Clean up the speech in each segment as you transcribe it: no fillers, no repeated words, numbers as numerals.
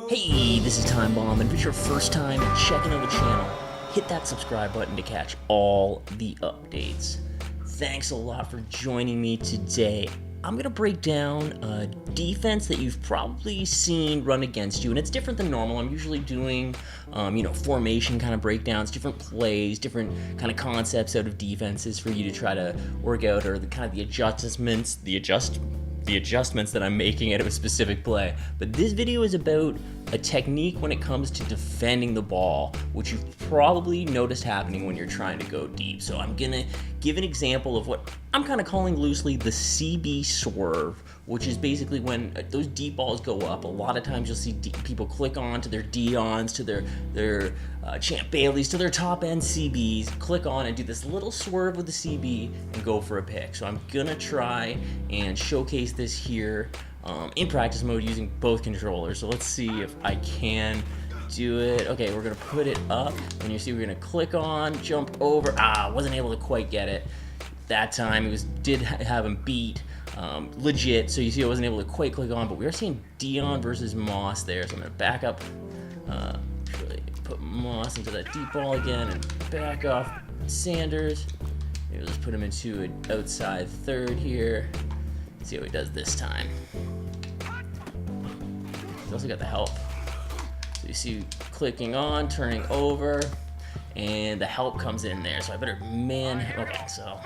Hey, this is Time Bomb, and if it's your first time checking out the channel, hit that subscribe button to catch all the updates. Thanks a lot for joining me today. I'm going to break down a defense that you've probably seen run against you, and it's different than normal. I'm usually doing, formation kind of breakdowns, different plays, different kind of concepts out of defenses for you to try to work out, or the adjustments that I'm making out of a specific play. But this video is about a technique when it comes to defending the ball, which you've probably noticed happening when you're trying to go deep. So I'm gonna give an example of what I'm kind of calling loosely the CB Swerve, which is basically when those deep balls go up. A lot of times you'll see people click on to their Dions, to their Champ Baileys, to their top end CBs, click on and do this little swerve with the CB and go for a pick. So I'm gonna try and showcase this here in practice mode using both controllers. So let's see if I can do it. Okay, we're gonna put it up, and you see we're gonna click on, jump over. Wasn't able to quite get it that time. It did have him beat legit, so you see I wasn't able to quite click on, but we are seeing Dion versus Moss there. So I'm gonna back up, actually put Moss into that deep ball again, and back off Sanders. Maybe let's put him into an outside third here. See how he does this time. He's also got the help. So you see clicking on, turning over, and the help comes in there. So I better okay, so.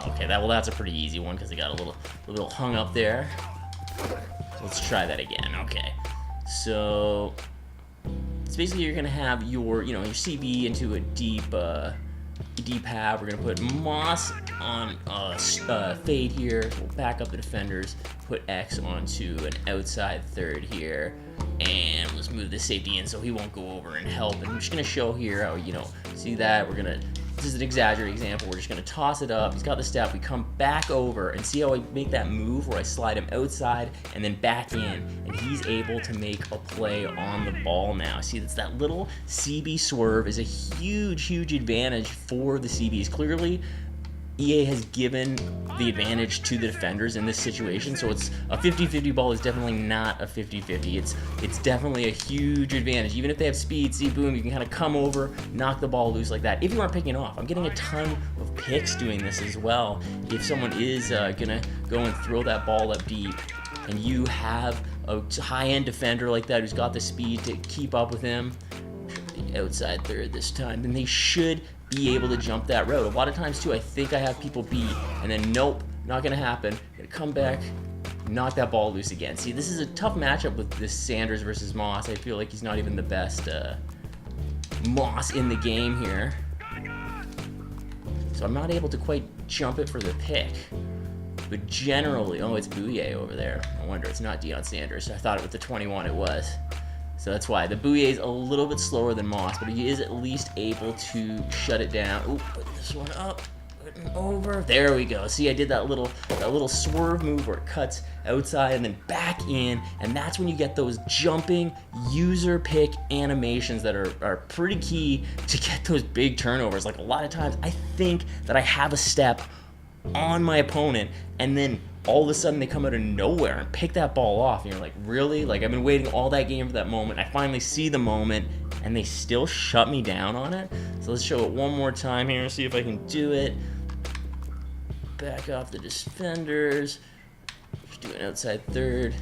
Okay, that's a pretty easy one because he got a little hung up there. So let's try that again. Okay, so it's basically you're gonna have your CB into a deep half. We're gonna put Moss on fade here. We'll back up the defenders, put X onto an outside third here, and let's move the safety in so he won't go over and help. And I'm just gonna show here how, see that this is an exaggerated example. We're just gonna toss it up. He's got the step. We come back over and see how I make that move where I slide him outside and then back in, and he's able to make a play on the ball now. See, that's that little CB swerve is a huge advantage for the CBs. Clearly, EA has given the advantage to the defenders in this situation, so it's a 50-50 ball is definitely not a 50-50. It's definitely a huge advantage. Even if they have speed, see, boom, you can kind of come over, knock the ball loose like that. If you aren't picking off, I'm getting a ton of picks doing this as well. If someone is gonna go and throw that ball up deep, and you have a high-end defender like that who's got the speed to keep up with him, outside third this time, then they should be able to jump that route. A lot of times too, I think I have people beat, and then nope, not gonna happen. Gonna come back, knock that ball loose again. See, this is a tough matchup with this Sanders versus Moss. I feel like he's not even the best Moss in the game here. So I'm not able to quite jump it for the pick. But generally, it's Bouye over there. I wonder, it's not Deion Sanders. I thought it with the 21 it was. So that's why. The Bouye is a little bit slower than Moss, but he is at least able to shut it down. Ooh, put this one up, putting over. There we go. See, I did that little swerve move where it cuts outside and then back in, and that's when you get those jumping user pick animations that are pretty key to get those big turnovers. Like a lot of times, I think that I have a step on my opponent, and then all of a sudden they come out of nowhere and pick that ball off, and you're like, really? Like, I've been waiting all that game for that moment. I finally see the moment, and they still shut me down on it. So let's show it one more time here and see if I can do it. Back off the defenders. Just do an outside third.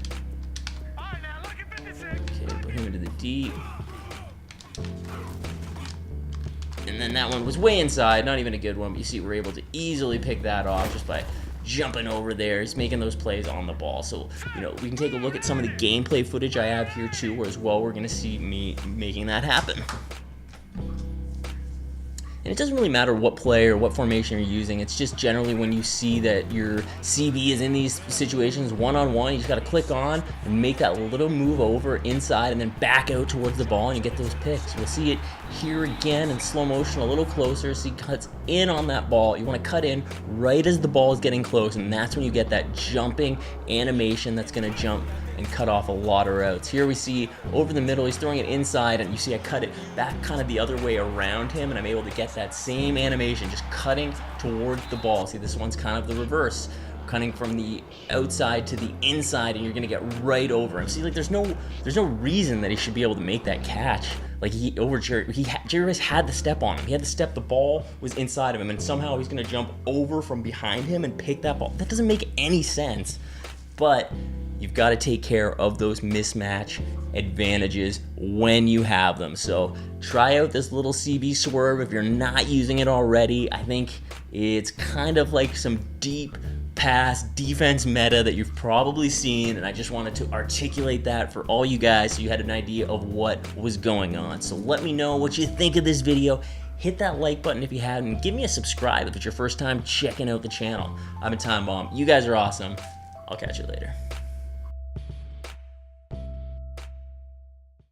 Okay, put him into the deep. And then that one was way inside, not even a good one, but you see we're able to easily pick that off just by jumping over there. He's making those plays on the ball. So, we can take a look at some of the gameplay footage I have here too, where as well we're going to see me making that happen. And it doesn't really matter what play or what formation you're using. It's just generally when you see that your CB is in these situations one-on-one, you just got to click on and make that little move over inside and then back out towards the ball, and you get those picks. We'll see it here again in slow motion, a little closer. So he cuts in on that ball. You want to cut in right as the ball is getting close, and that's when you get that jumping animation that's going to jump and cut off a lot of routes. Here we see over the middle, he's throwing it inside, and you see I cut it back kind of the other way around him, and I'm able to get that same animation, just cutting towards the ball. See, this one's kind of the reverse. cutting from the outside to the inside, and you're gonna get right over him. See, like there's no reason that he should be able to make that catch. Like Jerry Rice had the step on him. He had the step. The ball was inside of him, and somehow he's gonna jump over from behind him and pick that ball. That doesn't make any sense. But you've got to take care of those mismatch advantages when you have them. So try out this little CB Swerve if you're not using it already. I think it's kind of like some deep pass defense meta that you've probably seen, and I just wanted to articulate that for all you guys so you had an idea of what was going on. So let me know what you think of this video. Hit that like button if you haven't. Give me a subscribe if it's your first time checking out the channel. I've been Time Bomb. You guys are awesome. I'll catch you later.